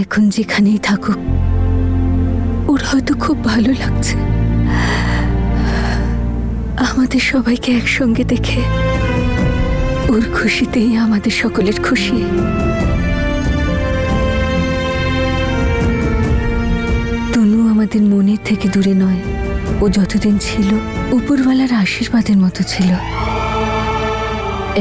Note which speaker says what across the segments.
Speaker 1: এখন যেখানেই থাকুক ওর হয়তো খুব ভালো লাগছে আমাদের সবাইকে একসঙ্গে দেখে। ওর খুশিতেই আমাদের সকলের খুশি। তনু আমাদের মনের থেকে দূরে নয়, ও যতদিন ছিল উপরওয়ালার আশীর্বাদের মতো ছিল,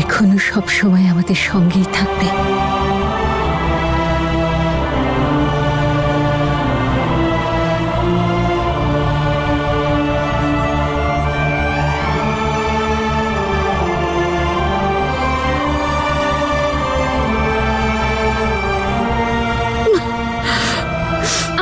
Speaker 1: এখনো সব সময় আমাদের সঙ্গেই থাকবে।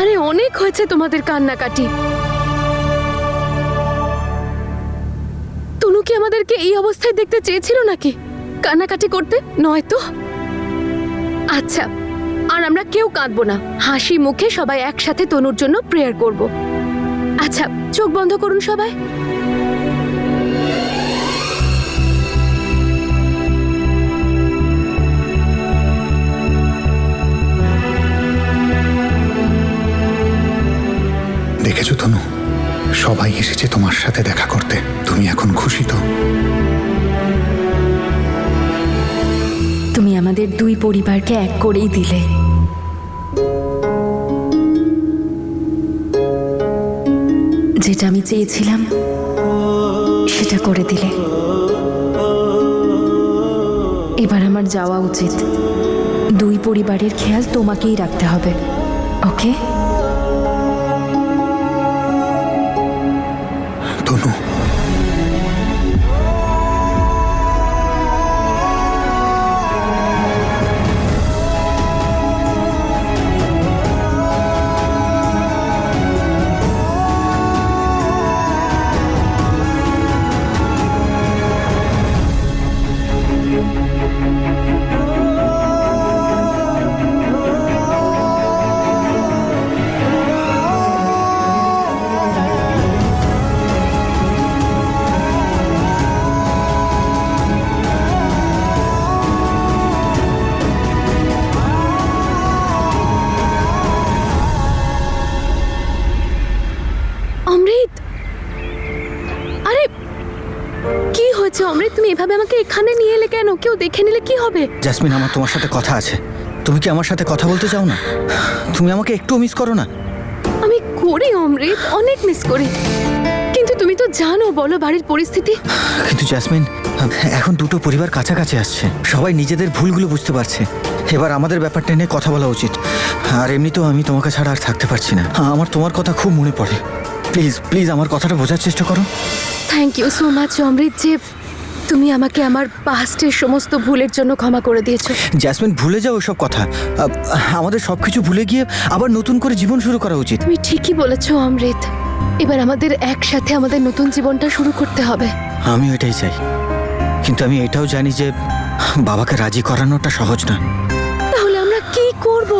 Speaker 2: আরে অনেক হয়েছে তোমাদের কান্নাকাটি। তনু কি আমাদেরকে এই অবস্থায় দেখতে চেয়েছিল নাকি কান্নাকাটি করতে? নয় তো। আচ্ছা, আর আমরা কেউ কাঁদবো না, হাসি মুখে সবাই একসাথে তনুর জন্য প্রেয়ার করব। আচ্ছা, চোখ বন্ধ করুন সবাই।
Speaker 3: দেখেছো তনু, সবাই এসেছে তোমার সাথে দেখা করতে। তুমি এখন খুশি তো?
Speaker 1: তুমি আমাদের দুই পরিবারকে এক করেই দিলে। যেটা আমি চেয়েছিলাম সেটা করে দিলে। এবার আমার যাওয়া উচিত। দুই পরিবারের খেয়াল তোমাকেই রাখতে হবে, ওকে?
Speaker 3: তনু,
Speaker 2: অমৃত, আরে কি হয়েছে অমৃত? তুমি এভাবে আমাকে এখানে নিয়ে এলে কেন? কেউ দেখে নিলে কি হবে?
Speaker 4: জেসমিন, আমার তোমার সাথে কথা আছে। তুমি কি আমার সাথে কথা বলতে চাও না? তুমি আমাকে একটু মিস করো না?
Speaker 2: আমি করি অমৃত, অনেক মিস করি, কিন্তু তুমি তো জানো বলো বাড়ির পরিস্থিতি।
Speaker 4: কিন্তু জেসমিন, এখন দুটো পরিবার কাছাকাছি আসছে, সবাই নিজেদের ভুলগুলো বুঝতে পারছে। এবার আমাদের ব্যাপারটা নিয়ে কথা বলা উচিত। আর এমনিতেও আমি তোমাকে ছাড়া আর থাকতে পারছি না। আমার তোমার কথা খুব মনে পড়ে। প্লিজ প্লিজ আমার কথাটা বোঝার চেষ্টা করো।
Speaker 2: থ্যাংক ইউ সো মাচ অমৃত, যে তুমি আমাকে আমার পাস্টের সমস্ত ভুলের জন্য ক্ষমা করে দিয়েছো।
Speaker 4: জেসমিন, ভুলে যাও ওসব কথা। আমাদের সবকিছু ভুলে গিয়ে আবার নতুন করে জীবন শুরু করা উচিত।
Speaker 2: তুমি ঠিকই বলেছো অমৃত, এবার আমাদের একসাথে আমাদের নতুন জীবনটা শুরু করতে হবে।
Speaker 4: আমি এটাই চাই, কিন্তু আমি এটাও জানি যে বাবাকে রাজি করানোটা সহজ না।
Speaker 2: তাহলে আমরা কি করব?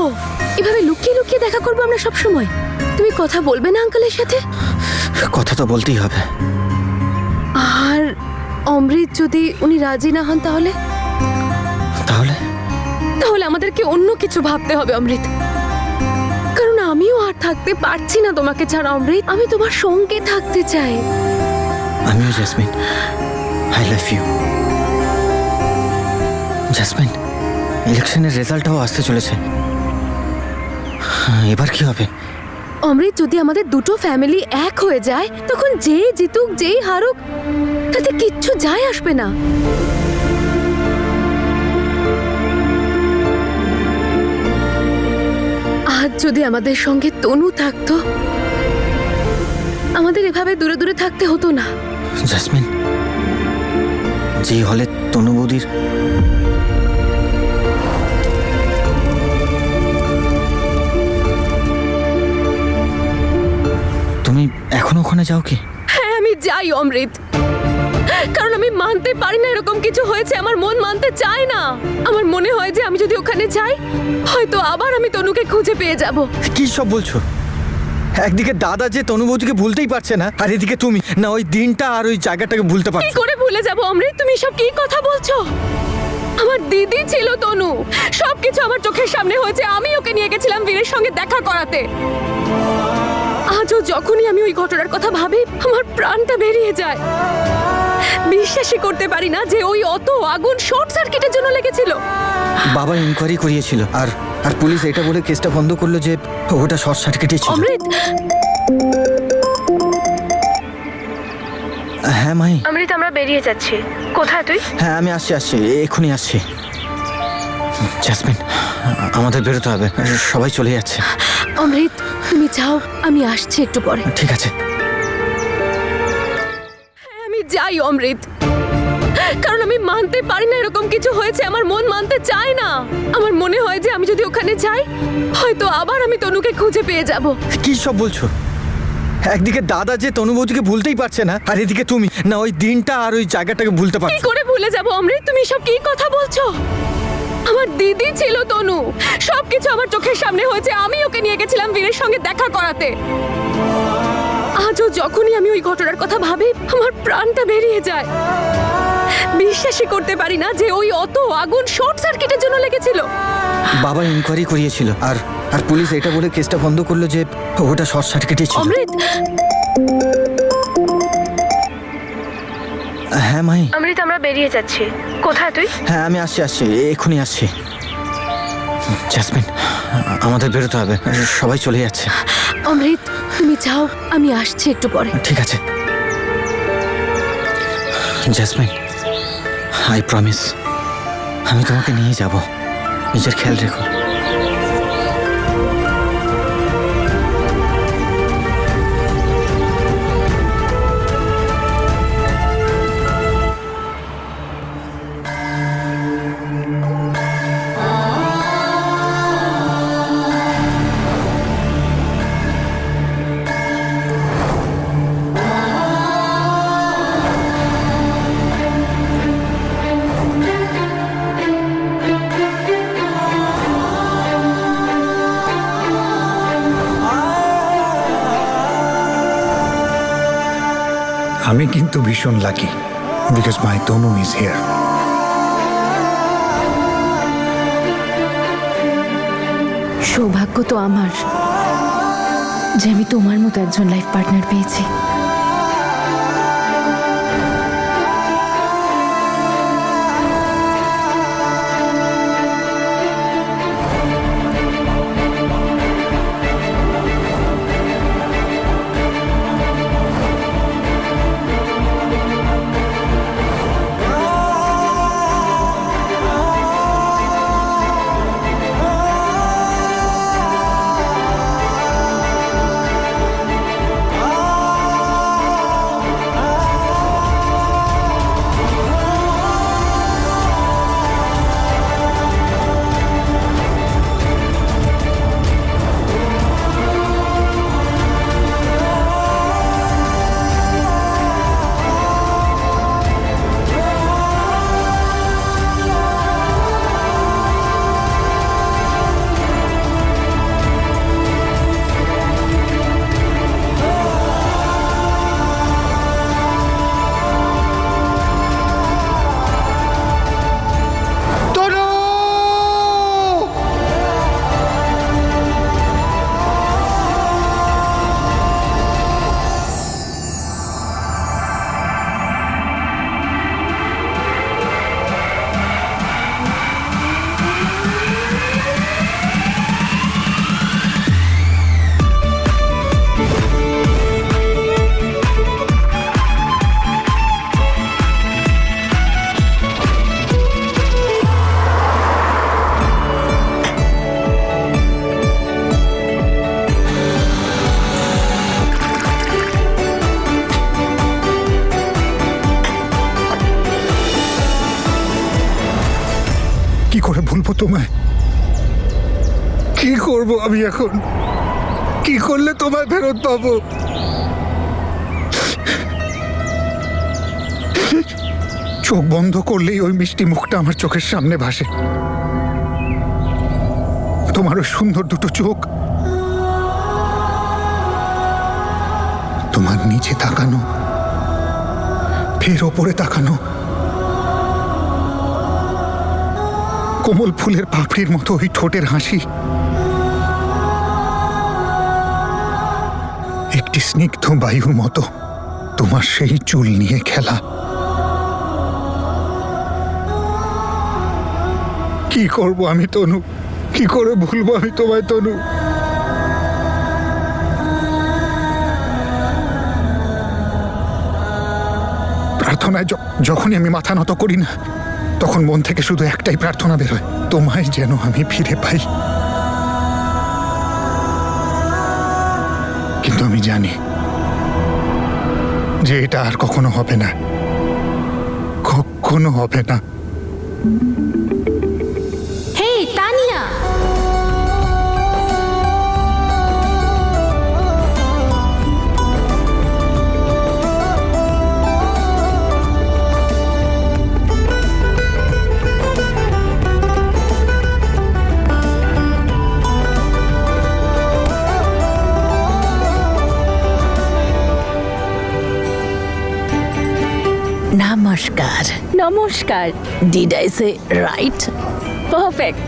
Speaker 2: এভাবে লুকিয়ে লুকিয়ে দেখা করবো আমরা সব সময়? তুমি কথা বলবে না আঙ্কেলের সাথে?
Speaker 4: কথা তো বলতেই হবে।
Speaker 2: আর অমৃত যদি উনি রাজি না হন তাহলে?
Speaker 4: তাহলে
Speaker 2: তাহলে আমাদেরকে অন্য কিছু ভাবতে হবে অমৃত, কারণ আমিও আর থাকতে পারছি না তোমাকে ছাড়া অমৃত। আমি তোমার সঙ্গে থাকতে চাই।
Speaker 4: আমিও Jasmine, I love you. Jasmine, ইলেকশনের রেজাল্টটাও আসতে চলেছে, এবার কি হবে?
Speaker 2: অমৃত, যদি আমাদের দুটো ফ্যামিলি এক হয়ে যায় তখন যে জিতুক যেই হারুক তাতে কিচ্ছু যায় আসবে না। আজ যদি আমাদের সঙ্গে তনু থাকতো, আমাদের এভাবে দূরে দূরে থাকতে হতো না।
Speaker 4: জেসমিন, যে হলে তনু বৌদির তুমি এখনো ওখানে যাও কি?
Speaker 2: হ্যাঁ, আমি যাই অমৃত, কারণ আমি মানতে পারি না এরকম কিছু হয়েছে। আমার মন মানতে চায় না। আমার মনে হয় যে আমি যদি ওখানে যাই হয়তো আবার আমি তনুকে খুঁজে পেয়ে যাব।
Speaker 4: কি সব বলছো? একদিকে দাদা যে তনু বৌদিকে ভুলতেই পারছে না, আর এদিকে তুমি না ওই দিনটা আর ওই জায়গাটাকে ভুলতে
Speaker 2: কি
Speaker 4: পারছো।
Speaker 2: করে ভুলে যাব অমৃত? তুমি সব কি কথা বলছো? আমার দিদি ছিল তনু। সবকিছু আমার চোখের সামনে হয়েছে। আমি ওকে নিয়ে গেছিলাম বীরের সঙ্গে দেখা করাতে। আজও যখনই আমি ওই ঘটনার কথা ভাবি আমার প্রাণটা বেরিয়ে যায়। বিশ্বাসই করতে পারি না যে ওই অত আগুন শর্ট সার্কিটের জন্য লেগেছিল।
Speaker 4: বাবা ইনকোয়ারি করিয়েছিল আর আর পুলিশ এটা বলে কেসটা বন্ধ করলো যে ওটা শর্ট সার্কিটই ছিল।
Speaker 2: অমৃত,
Speaker 4: হ্যাঁ মাই।
Speaker 2: অমৃত, আমরা বেরিয়ে যাচ্ছি। কোথায় তুই?
Speaker 4: হ্যাঁ আমি আসছি এক্ষুনি আসছি। জ্যাসমিন, আমাদের বেরোতে হবে, সবাই চলে যাচ্ছে।
Speaker 2: অমৃত, তুমি যাও, আমি আসছি একটু পরে।
Speaker 4: ঠিক আছে।
Speaker 2: হ্যাঁ, আমি যাই অমৃত, কারণ আমি মানতে পারি না এরকম কিছু হয়েছে। আমার মন মানতে চায় না। আমার মনে হয় যে আমি যদি ওখানে যাই হয়তো আবার আমি তনুকে খুঁজে পেয়ে যাব।
Speaker 4: কি সব বলছো? একদিকে দাদা যে তনুবৌদিকে ভুলতেই পারছে না, আর এদিকে তুমি না ওই দিনটা আর ওই জায়গাটাকে ভুলতে
Speaker 2: কি
Speaker 4: পারছো।
Speaker 2: করে ভুলে যাব অমৃত? তুমি সব কি কথা বলছো? আমার দিদি ছিল তনু। সবকিছু আমার চোখের সামনে হয়েছে। আমি ওকে নিয়ে গেছিলাম বীরের সঙ্গে দেখা করাতে। আজও যখনই আমি ওই ঘটনার কথা ভাবি আমার প্রাণটা বেরিয়ে যায়। বিশ্বাসই করতে পারি না যে ওই অত আগুন শর্ট সার্কিটের জন্য লেগেছিল।
Speaker 4: বাবা ইনকোয়ারি করিয়েছিল আর আর পুলিশ এটা বলে কেসটা বন্ধ করলো যে ওটা শর্ট সার্কিটই ছিল।
Speaker 2: অমৃত,
Speaker 4: হ্যাঁ মাই।
Speaker 2: অমৃত, আমরা বেরিয়ে যাচ্ছি। কোথায় তুই?
Speaker 4: হ্যাঁ আমি আসছি এক্ষুনি আসছি। জ্যাসমিন, আমাদের বেরোতে হবে, সবাই চলে যাচ্ছে।
Speaker 2: অমৃত, তুমি যাও, আমি আসছি একটু পরে।
Speaker 4: ঠিক আছে। জ্যাসমিন, আই প্রমিস আমি তোমাকে নিয়ে যাব। নিজের খেয়াল রেখো।
Speaker 3: আমি কিন্তু ভীষণ lucky because my Tanu is here.
Speaker 1: সৌভাগ্য তো আমার যে আমি তোমার মতো একজন লাইফ পার্টনার পেয়েছি।
Speaker 3: কি করে ভুলবো তোমায়? কি করব আমি এখন? কি করলে তোমায় ফেরত পাবো? চোখ বন্ধ করলেই ওই মিষ্টি মুখটা আমার চোখের সামনে ভাসে। তোমার ওই সুন্দর দুটো চোখ, তোমার নিচে তাকানো, ফের ওপরে তাকানো, কোমল ফুলের পাপড়ির মতো ওই ঠোঁটের হাসি, একটি স্নিগ্ধ বায়ুর মতো তোমার সেই চুল নিয়ে খেলা। কি করব আমি তনু, কি করে ভুলবো আমি তোমায় তনু? প্রার্থনায় যখনই আমি মাথা নত করি না, তখন মন থেকে শুধু একটাই প্রার্থনা বেরোয়, তোমায় যেন আমি ফিরে পাই। কিন্তু আমি জানি যে এটা আর কখনো হবে না, কখনো হবে না।
Speaker 2: হেই তানিয়া,
Speaker 5: Namaskar.
Speaker 2: নমস্কার।
Speaker 5: Did I say right?
Speaker 2: Perfect.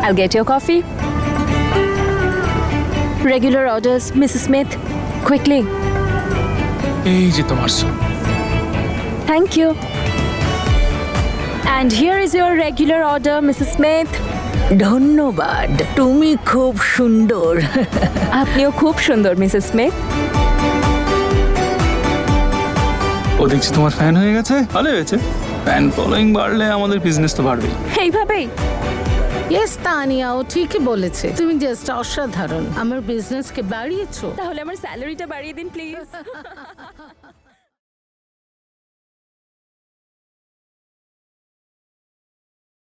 Speaker 2: I'll get your coffee. Regular orders, Mrs. Smith. Quickly.
Speaker 6: এই যে তোমার soup.
Speaker 2: Thank you. And here is your regular order, Mrs. Smith.
Speaker 5: ধন্যবাদ, তুমি খুব সুন্দর।
Speaker 2: আপনিও খুব সুন্দর, মিসেস স্মিথ।
Speaker 6: ও দেখছি তোমার ফ্যান হয়ে গেছে, ভালো হয়েছে। ফ্যান ফলোয়িং বাড়লে আমাদের বিজনেস তো বাড়বেই।
Speaker 2: এইভাবেই
Speaker 7: ইয়েস তানিয়া, ও ঠিকই বলেছে। তুমি জাস্ট অসাধারণ, আমার বিজনেসকে বাড়িয়েছো।
Speaker 2: তাহলে আমার স্যালারিটা বাড়িয়ে দিন প্লিজ।